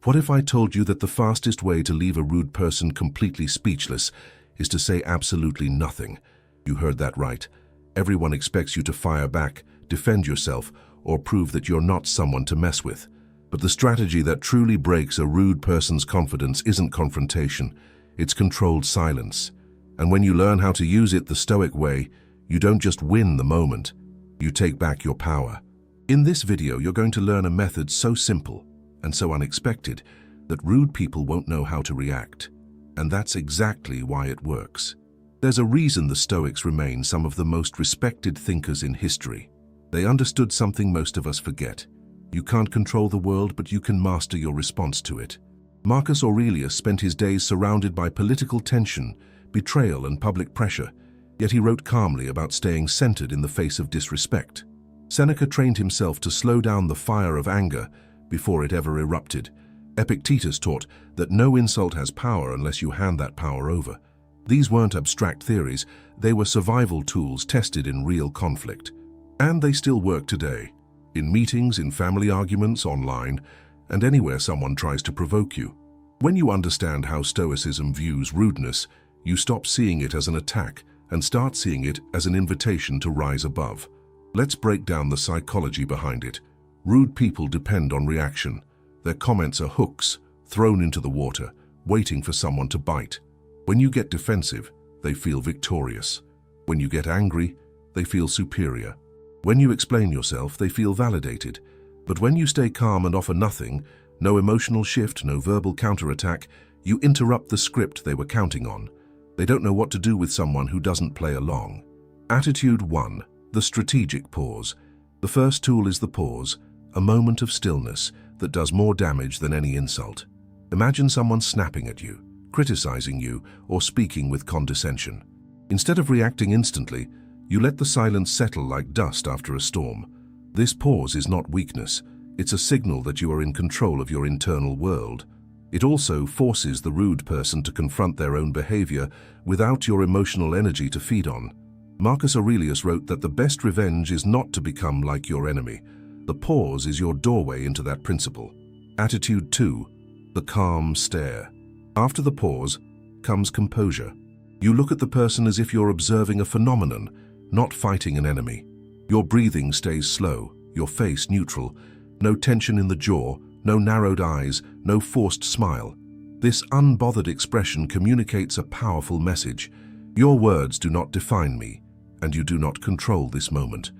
What if I told you that the fastest way to leave a rude person completely speechless is to say absolutely nothing? You heard that right. Everyone expects you to fire back, defend yourself, or prove that you're not someone to mess with. But the strategy that truly breaks a rude person's confidence isn't confrontation, it's controlled silence. And when you learn how to use it the Stoic way, you don't just win the moment, you take back your power. In this video, you're going to learn a method so simple and so unexpected that rude people won't know how to react. And that's exactly why it works. There's a reason the Stoics remain some of the most respected thinkers in history. They understood something most of us forget. You can't control the world, but you can master your response to it. Marcus Aurelius spent his days surrounded by political tension, betrayal, and public pressure, yet he wrote calmly about staying centered in the face of disrespect. Seneca trained himself to slow down the fire of anger before it ever erupted. Epictetus taught that no insult has power unless you hand that power over. These weren't abstract theories, they were survival tools tested in real conflict. And they still work today. In meetings, in family arguments, online, and anywhere someone tries to provoke you. When you understand how Stoicism views rudeness, you stop seeing it as an attack and start seeing it as an invitation to rise above. Let's break down the psychology behind it. Rude people depend on reaction. Their comments are hooks, thrown into the water, waiting for someone to bite. When you get defensive, they feel victorious. When you get angry, they feel superior. When you explain yourself, they feel validated. But when you stay calm and offer nothing, no emotional shift, no verbal counterattack, you interrupt the script they were counting on. They don't know what to do with someone who doesn't play along. Attitude 1. The strategic pause. The first tool is the pause, a moment of stillness that does more damage than any insult. Imagine someone snapping at you, criticizing you, or speaking with condescension. Instead of reacting instantly, you let the silence settle like dust after a storm. This pause is not weakness, it's a signal that you are in control of your internal world. It also forces the rude person to confront their own behavior without your emotional energy to feed on. Marcus Aurelius wrote that the best revenge is not to become like your enemy. The pause is your doorway into that principle. Attitude 2. The calm stare. After the pause comes composure. You look at the person as if you're observing a phenomenon, not fighting an enemy. Your breathing stays slow, your face neutral, no tension in the jaw, no narrowed eyes, no forced smile. This unbothered expression communicates a powerful message. Your words do not define me, and you do not control this moment.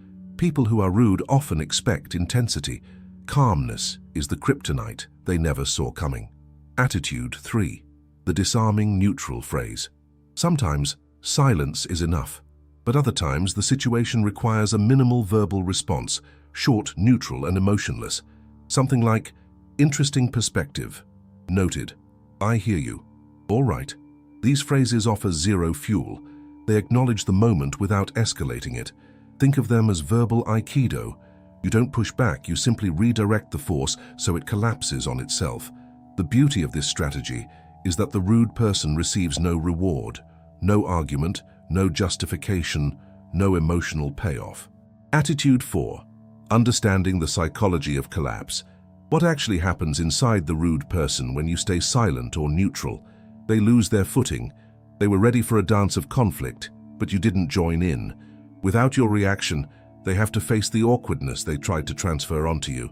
People who are rude often expect intensity. Calmness is the kryptonite they never saw coming. Attitude 3. The disarming neutral phrase. Sometimes silence is enough, but other times the situation requires a minimal verbal response, short, neutral, and emotionless. Something like, interesting perspective. Noted. I hear you. All right. These phrases offer zero fuel. They acknowledge the moment without escalating it. Think of them as verbal aikido. You don't push back, you simply redirect the force so it collapses on itself. The beauty of this strategy is that the rude person receives no reward, no argument, no justification, no emotional payoff. Attitude 4. Understanding the psychology of collapse. What actually happens inside the rude person when you stay silent or neutral? They lose their footing. They were ready for a dance of conflict, but you didn't join in. Without your reaction, they have to face the awkwardness they tried to transfer onto you.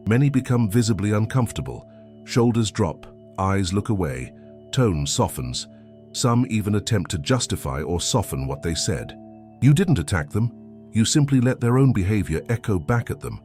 Many become visibly uncomfortable. Shoulders drop, eyes look away, tone softens. Some even attempt to justify or soften what they said. You didn't attack them. You simply let their own behavior echo back at them,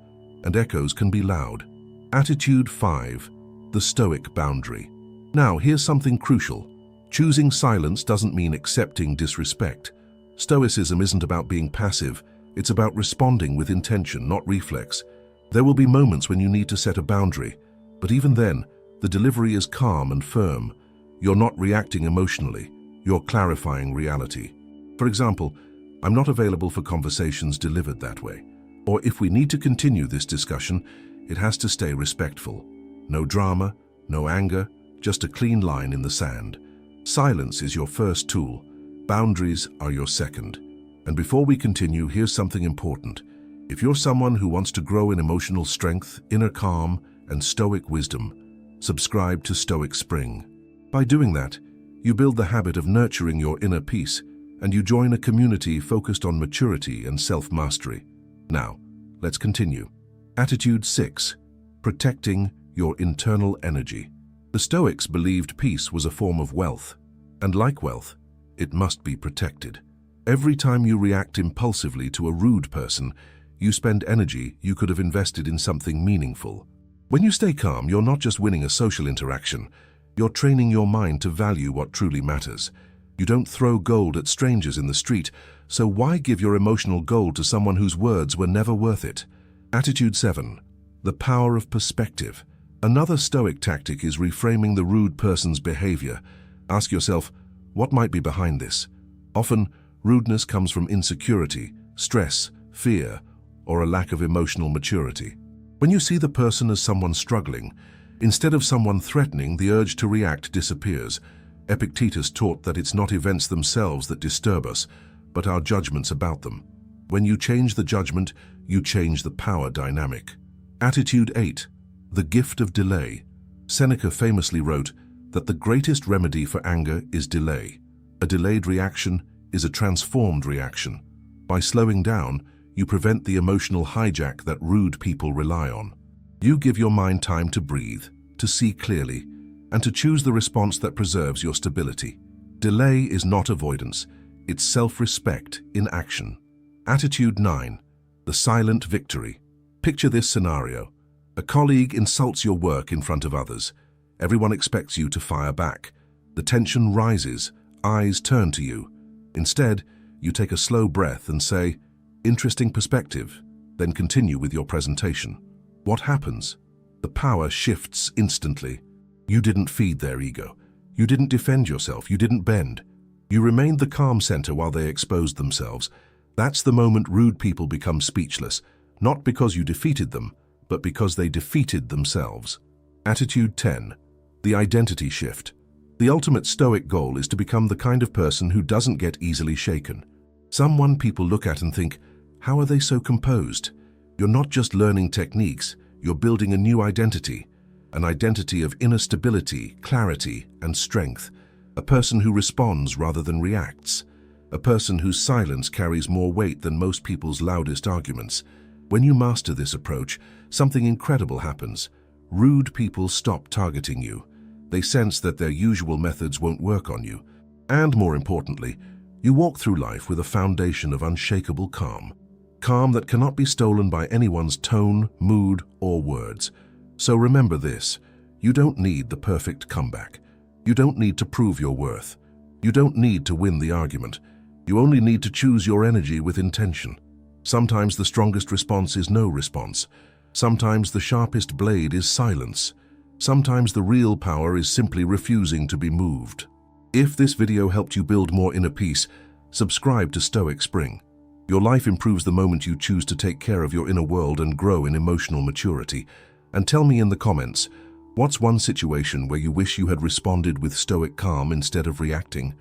and echoes can be loud. Attitude 5. The Stoic boundary. Now, here's something crucial. Choosing silence doesn't mean accepting disrespect. Stoicism isn't about being passive. It's about responding with intention, not reflex. There will be moments when you need to set a boundary, but even then, the delivery is calm and firm. You're not reacting emotionally, you're clarifying reality. For example, I'm not available for conversations delivered that way. Or if we need to continue this discussion, it has to stay respectful. No drama, no anger, just a clean line in the sand. Silence is your first tool. Boundaries are your second. And before we continue, here's something important. If you're someone who wants to grow in emotional strength, inner calm, and stoic wisdom, subscribe to Stoic Spring. By doing that, you build the habit of nurturing your inner peace, and you join a community focused on maturity and self-mastery. Now, let's continue. Attitude 6. Protecting your internal energy. The Stoics believed peace was a form of wealth, and like wealth, it must be protected. Every time you react impulsively to a rude person, you spend energy you could have invested in something meaningful. When you stay calm, you're not just winning a social interaction, you're training your mind to value what truly matters. You don't throw gold at strangers in the street, so why give your emotional gold to someone whose words were never worth it? Attitude 7. The power of perspective. Another Stoic tactic is reframing the rude person's behavior. Ask yourself, what might be behind this? Often, rudeness comes from insecurity, stress, fear, or a lack of emotional maturity. When you see the person as someone struggling, instead of someone threatening, the urge to react disappears. Epictetus taught that it's not events themselves that disturb us, but our judgments about them. When you change the judgment, you change the power dynamic. Attitude 8. The gift of delay. Seneca famously wrote that the greatest remedy for anger is delay. A delayed reaction is a transformed reaction. By slowing down, you prevent the emotional hijack that rude people rely on. You give your mind time to breathe, to see clearly, and to choose the response that preserves your stability. Delay is not avoidance, it's self-respect in action. Attitude 9. The silent victory. Picture this scenario. A colleague insults your work in front of others. Everyone expects you to fire back. The tension rises, eyes turn to you. Instead, you take a slow breath and say, "Interesting perspective," then continue with your presentation. What happens? The power shifts instantly. You didn't feed their ego. You didn't defend yourself. You didn't bend. You remained the calm center while they exposed themselves. That's the moment rude people become speechless, not because you defeated them, but because they defeated themselves. Attitude 10. The identity shift. The ultimate Stoic goal is to become the kind of person who doesn't get easily shaken. Someone people look at and think, how are they so composed? You're not just learning techniques, you're building a new identity. An identity of inner stability, clarity, and strength. A person who responds rather than reacts. A person whose silence carries more weight than most people's loudest arguments. When you master this approach, something incredible happens. Rude people stop targeting you. They sense that their usual methods won't work on you. And more importantly, you walk through life with a foundation of unshakable calm. Calm that cannot be stolen by anyone's tone, mood, or words. So remember this, you don't need the perfect comeback. You don't need to prove your worth. You don't need to win the argument. You only need to choose your energy with intention. Sometimes the strongest response is no response. Sometimes the sharpest blade is silence. Sometimes the real power is simply refusing to be moved. If this video helped you build more inner peace, subscribe to Stoic Spring. Your life improves the moment you choose to take care of your inner world and grow in emotional maturity. And tell me in the comments, what's one situation where you wish you had responded with stoic calm instead of reacting?